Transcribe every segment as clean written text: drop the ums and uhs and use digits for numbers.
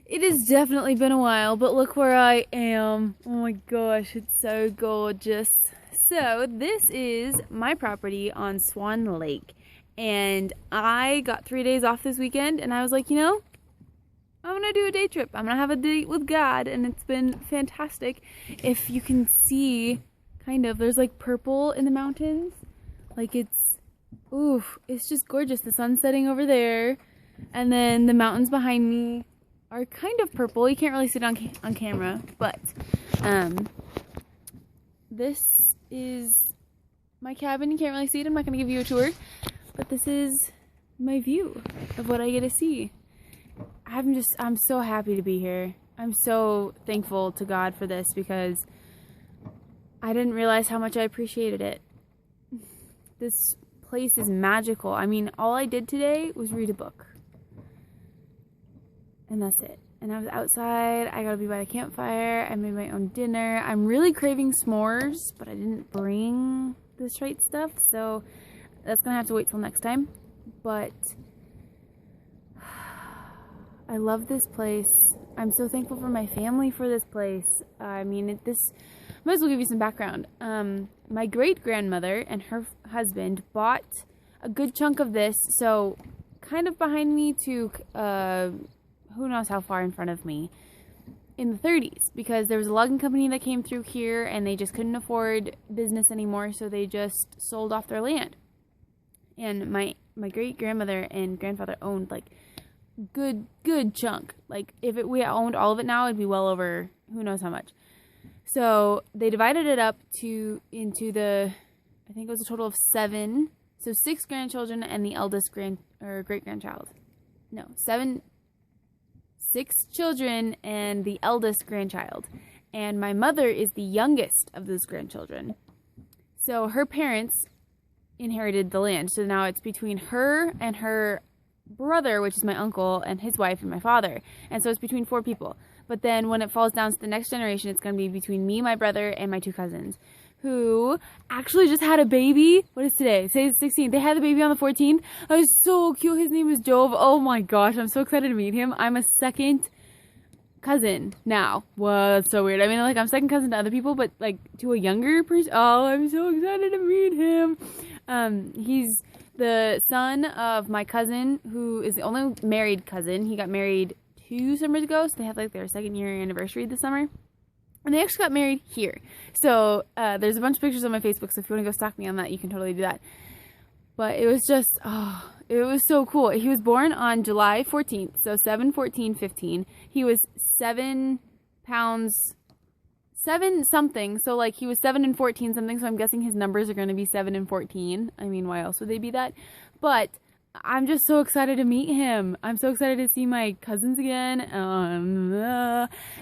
It has definitely been a while, but look where I am. Oh my gosh, it's so gorgeous. So, this is my property on Swan Lake. And I got 3 days off this weekend, and I was like, I'm gonna do a day trip. I'm gonna have a date with God, and it's been fantastic. If you can see, kind of, there's like purple in the mountains. Like it's just gorgeous. The sun's setting over there, and then the mountains behind me are kind of purple. You can't really see it on camera, but this is my cabin. You can't really see it. I'm not going to give you a tour, but this is my view of what I get to see. I'm so happy to be here. I'm so thankful to God for this because I didn't realize how much I appreciated it. This place is magical. I mean, all I did today was read a book. And that's it. And I was outside. I got to be by the campfire. I made my own dinner. I'm really craving s'mores, but I didn't bring the right stuff, so that's going to have to wait till next time. But I love this place. I'm so thankful for my family for this place. I mean, I might as well give you some background. My great-grandmother and her husband bought a good chunk of this, so kind of behind me to who knows how far in front of me, in the 30s, because there was a logging company that came through here and they just couldn't afford business anymore, so they just sold off their land. And my great grandmother and grandfather owned like good chunk. Like if we owned all of it now, it'd be well over who knows how much. So they divided it up into I think it was a total of 7, so 6 grandchildren and the eldest great grandchild. No, 6 children and the eldest grandchild. And my mother is the youngest of those grandchildren. So her parents inherited the land. So now it's between her and her brother, which is my uncle, and his wife and my father. And so it's between 4 people. But then when it falls down to the next generation, it's going to be between me, my brother, and my 2 cousins, who actually just had a baby. What is today? Today's 16th. They had the baby on the 14th. It was so cute. His name is Jove. Oh my gosh, I'm so excited to meet him. I'm a second cousin now. Whoa, that's so weird. I mean, like, I'm second cousin to other people, but like to a younger person. Oh, I'm so excited to meet him. He's the son of my cousin, who is the only married cousin. He got married 2 summers ago, so they have like their 2nd year anniversary this summer. And they actually got married here. So there's a bunch of pictures on my Facebook, so if you want to go stalk me on that, you can totally do that. But it was just, it was so cool. He was born on July 14th, so 7/14/15. He was 7 pounds, 7 something. So like he was 7 and 14 something, so I'm guessing his numbers are going to be 7 and 14. I mean, why else would they be that? But I'm just so excited to meet him. I'm so excited to see my cousins again.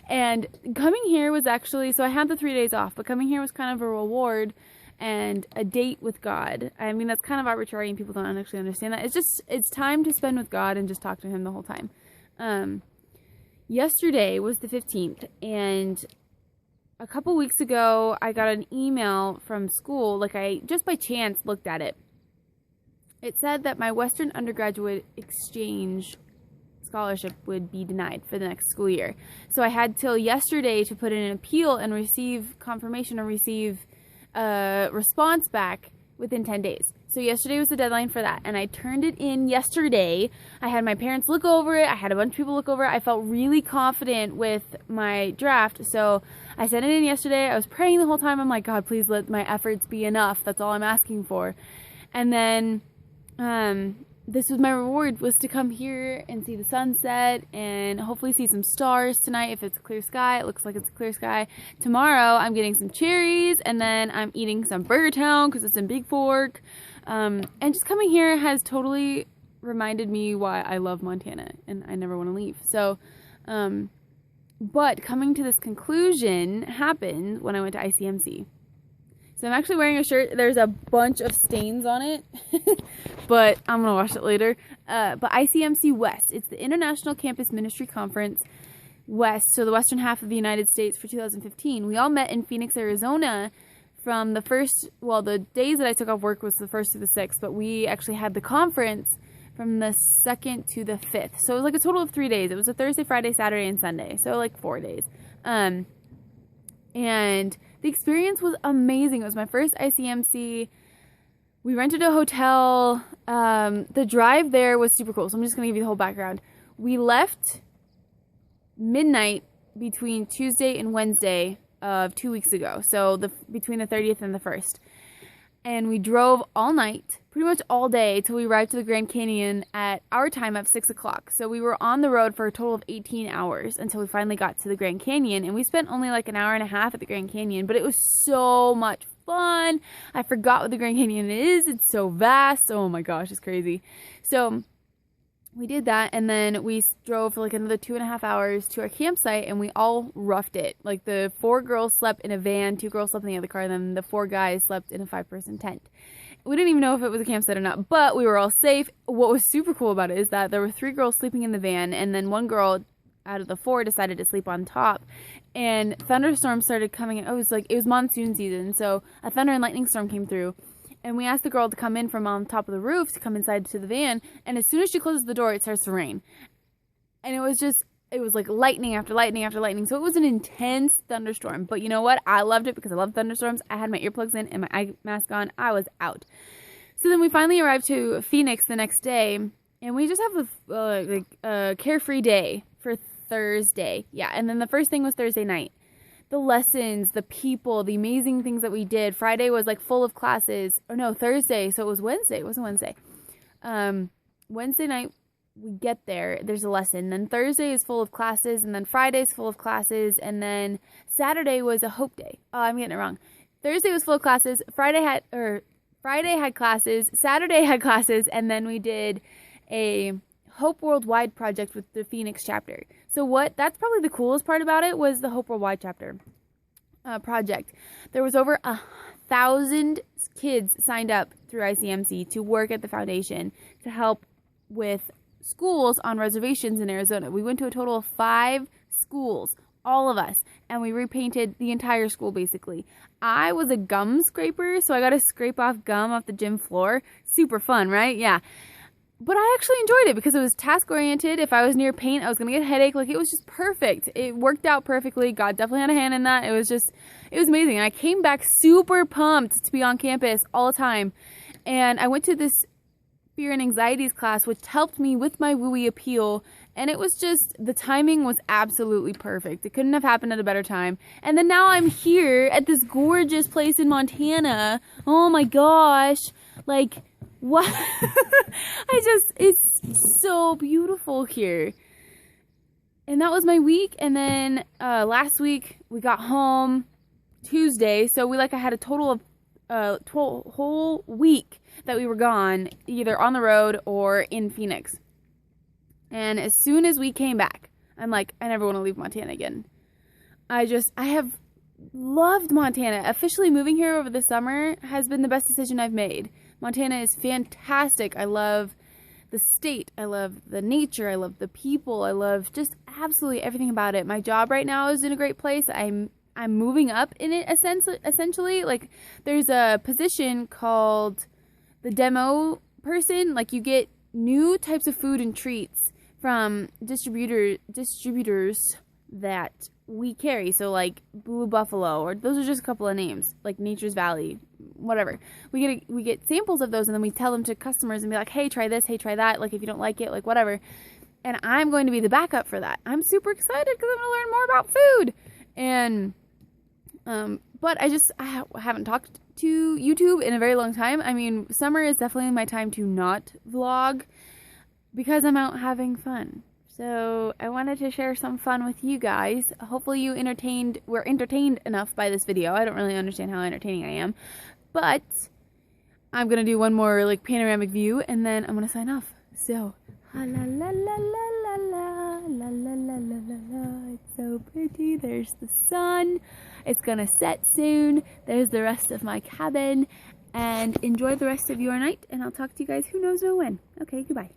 And coming here was actually, so I had the 3 days off, but coming here was kind of a reward and a date with God. I mean, that's kind of arbitrary and people don't actually understand that. It's time to spend with God and just talk to him the whole time. Yesterday was the 15th, and a couple weeks ago, I got an email from school. Like, I just by chance looked at it. It said that my Western undergraduate exchange scholarship would be denied for the next school year. So I had till yesterday to put in an appeal and receive confirmation or receive a response back within 10 days. So yesterday was the deadline for that, and I turned it in yesterday. I had my parents look over it. I had a bunch of people look over it. I felt really confident with my draft, so I sent it in yesterday. I was praying the whole time. I'm like, God, please let my efforts be enough. That's all I'm asking for. And then this was my reward, was to come here and see the sunset and hopefully see some stars tonight if it's a clear sky. It looks like it's a clear sky. Tomorrow I'm getting some cherries, and then I'm eating some Burger Town because it's in Big Fork. And just coming here has totally reminded me why I love Montana and I never want to leave. So, but coming to this conclusion happened when I went to ICMC. So I'm actually wearing a shirt. There's a bunch of stains on it, but I'm going to wash it later. But ICMC WEST, it's the International Campus Ministry Conference West, so the western half of the United States for 2015. We all met in Phoenix, Arizona from the days that I took off work was the 1st through the 6th, but we actually had the conference from the 2nd to the 5th. So it was like a total of 3 days. It was a Thursday, Friday, Saturday, and Sunday. So like 4 days. And the experience was amazing. It was my first ICMC. We rented a hotel. The drive there was super cool. So I'm just going to give you the whole background. We left midnight between Tuesday and Wednesday of 2 weeks ago. So between the 30th and the 1st. And we drove all night, pretty much all day, till we arrived to the Grand Canyon at our time of 6 o'clock. So we were on the road for a total of 18 hours until we finally got to the Grand Canyon. And we spent only like an hour and a half at the Grand Canyon, but it was so much fun. I forgot what the Grand Canyon is. It's so vast. Oh my gosh, it's crazy. So we did that, and then we drove for like another 2.5 hours to our campsite, and we all roughed it. Like the 4 girls slept in a van, 2 girls slept in the other car, and then the 4 guys slept in a 5-person tent. We didn't even know if it was a campsite or not, but we were all safe. What was super cool about it is that there were 3 girls sleeping in the van, and then 1 girl out of the 4 decided to sleep on top. And thunderstorms started coming in. It was monsoon season, so a thunder and lightning storm came through. And we asked the girl to come in from on top of the roof to come inside to the van. And as soon as she closes the door, it starts to rain. And it was like lightning after lightning after lightning. So it was an intense thunderstorm. But you know what? I loved it because I love thunderstorms. I had my earplugs in and my eye mask on. I was out. So then we finally arrived to Phoenix the next day. And we just have a carefree day for Thursday. Yeah, and then the first thing was Thursday night. The lessons, the people, the amazing things that we did. Friday was like full of classes. Or no, Thursday. So it was Wednesday. It wasn't Wednesday. Wednesday night, we get there. There's a lesson. Then Thursday is full of classes. And then Friday's full of classes. And then Saturday was a hope day. Oh, I'm getting it wrong. Thursday was full of classes. Friday had classes. Saturday had classes. And then we did a Hope Worldwide project with the Phoenix chapter. So that's probably the coolest part about it was the Hope Worldwide chapter project. There was over 1,000 kids signed up through ICMC to work at the foundation to help with schools on reservations in Arizona. We went to a total of 5 schools, all of us, and we repainted the entire school basically. I was a gum scraper, so I got to scrape off gum off the gym floor. Super fun, right? Yeah. But I actually enjoyed it because it was task-oriented. If I was near paint, I was going to get a headache. Like, it was just perfect. It worked out perfectly. God definitely had a hand in that. It was amazing. And I came back super pumped to be on campus all the time. And I went to this fear and anxieties class, which helped me with my WUI appeal. And it was just, the timing was absolutely perfect. It couldn't have happened at a better time. And then now I'm here at this gorgeous place in Montana. Oh my gosh. Like, what? It's so beautiful here. And that was my week. And then last week we got home Tuesday. So I had a total of whole week that we were gone, either on the road or in Phoenix. And as soon as we came back, I'm like, I never want to leave Montana again. I have loved Montana. Officially moving here over the summer has been the best decision I've made. Montana is fantastic. I love the state. I love the nature. I love the people. I love just absolutely everything about it. My job right now is in a great place. I'm moving up in it essentially. Like, there's a position called the demo person. Like, you get new types of food and treats from distributors that we carry. So like Blue Buffalo, or those are just a couple of names, like Nature's Valley, whatever. We get samples of those, and then we tell them to customers and be like, hey, try this, hey, try that. Like, if you don't like it, like, whatever. And I'm going to be the backup for that. I'm super excited because I'm going to learn more about food. And but I haven't talked to YouTube in a very long time. I mean, summer is definitely my time to not vlog because I'm out having fun. So I wanted to share some fun with you guys. Hopefully you were entertained enough by this video. I don't really understand how entertaining I am, but I'm gonna do one more like panoramic view and then I'm gonna sign off. So la la la la la la la la la la la. It's so pretty. There's the sun. It's gonna set soon. There's the rest of my cabin, and enjoy the rest of your night, and I'll talk to you guys who knows when. Okay, goodbye.